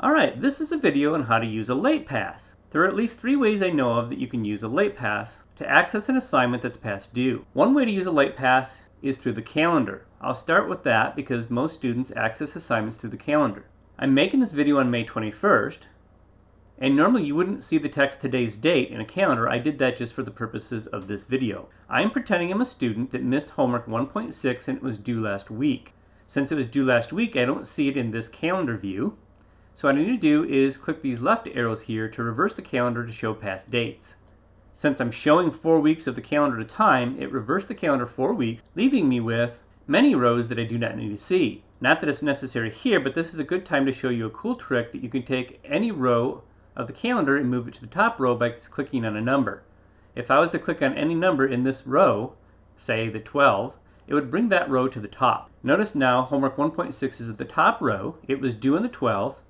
Alright, this is a video on how to use a late pass. There are at least 3 ways I know of that you can use a late pass to access an assignment that's past due. One way to use a late pass is through the calendar. I'll start with that because most students access assignments through the calendar. I'm making this video on May 21st, and normally you wouldn't see the text today's date in a calendar. I did that just for the purposes of this video. I'm pretending I'm a student that missed homework 1.6 and it was due last week. Since it was due last week, I don't see it in this calendar view. So what I need to do is click these left arrows here to reverse the calendar to show past dates. Since I'm showing 4 weeks of the calendar at a time, it reversed the calendar 4 weeks, leaving me with many rows that I do not need to see. Not that it's necessary here, but this is a good time to show you a cool trick that you can take any row of the calendar and move it to the top row by just clicking on a number. If I was to click on any number in this row, say the 12, it would bring that row to the top. Notice now homework 1.6 is at the top row. It was due on the 12th.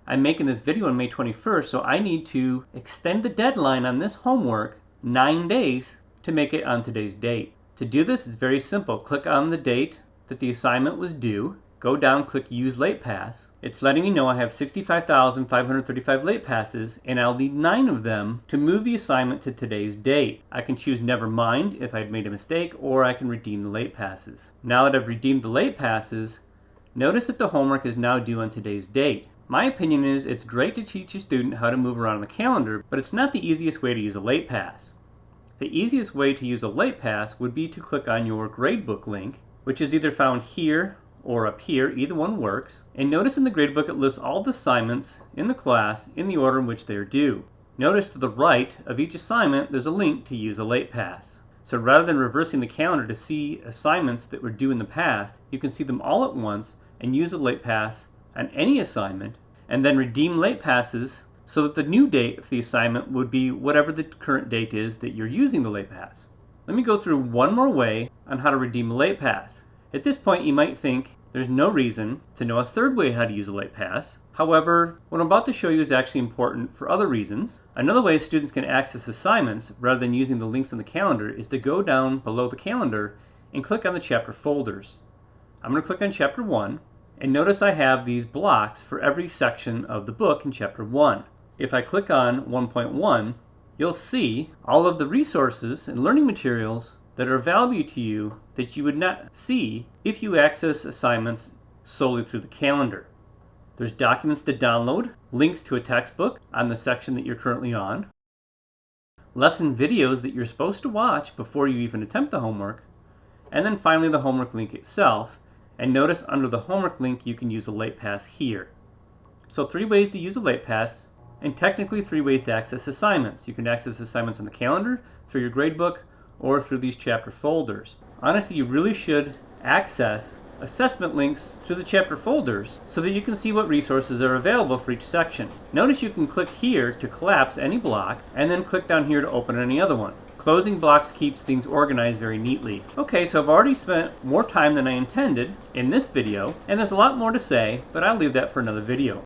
I'm making this video on May 21st, so I need to extend the deadline on this homework 9 days to make it on today's date. To do this, it's very simple. Click on the date that the assignment was due. Go down, click Use Late Pass. It's letting me know I have 65,535 late passes, and I'll need 9 of them to move the assignment to today's date. I can choose Never Mind if I'd made a mistake, or I can redeem the late passes. Now that I've redeemed the late passes, notice that the homework is now due on today's date. My opinion is it's great to teach a student how to move around the calendar, but it's not the easiest way to use a late pass. The easiest way to use a late pass would be to click on your gradebook link, which is either found here or up here, either one works. And notice in the gradebook it lists all the assignments in the class in the order in which they are due. Notice to the right of each assignment there's a link to use a late pass. So rather than reversing the calendar to see assignments that were due in the past, you can see them all at once and use a late pass on any assignment, and then redeem late passes so that the new date of the assignment would be whatever the current date is that you're using the late pass. Let me go through one more way on how to redeem a late pass. At this point you might think there's no reason to know a third way how to use a late pass. However, what I'm about to show you is actually important for other reasons. Another way students can access assignments rather than using the links in the calendar is to go down below the calendar and click on the chapter folders. I'm going to click on chapter 1. And notice I have these blocks for every section of the book in Chapter 1. If I click on 1.1, you'll see all of the resources and learning materials that are valuable to you that you would not see if you access assignments solely through the calendar. There's documents to download, links to a textbook on the section that you're currently on, lesson videos that you're supposed to watch before you even attempt the homework, and then finally the homework link itself. And notice under the homework link you can use a late pass here. So 3 ways to use a late pass, and technically 3 ways to access assignments. You can access assignments on the calendar, through your gradebook, or through these chapter folders. Honestly, you really should access assessment links through the chapter folders so that you can see what resources are available for each section. Notice you can click here to collapse any block, and then click down here to open any other one. Closing blocks keeps things organized very neatly. Okay, so I've already spent more time than I intended in this video, and there's a lot more to say, but I'll leave that for another video.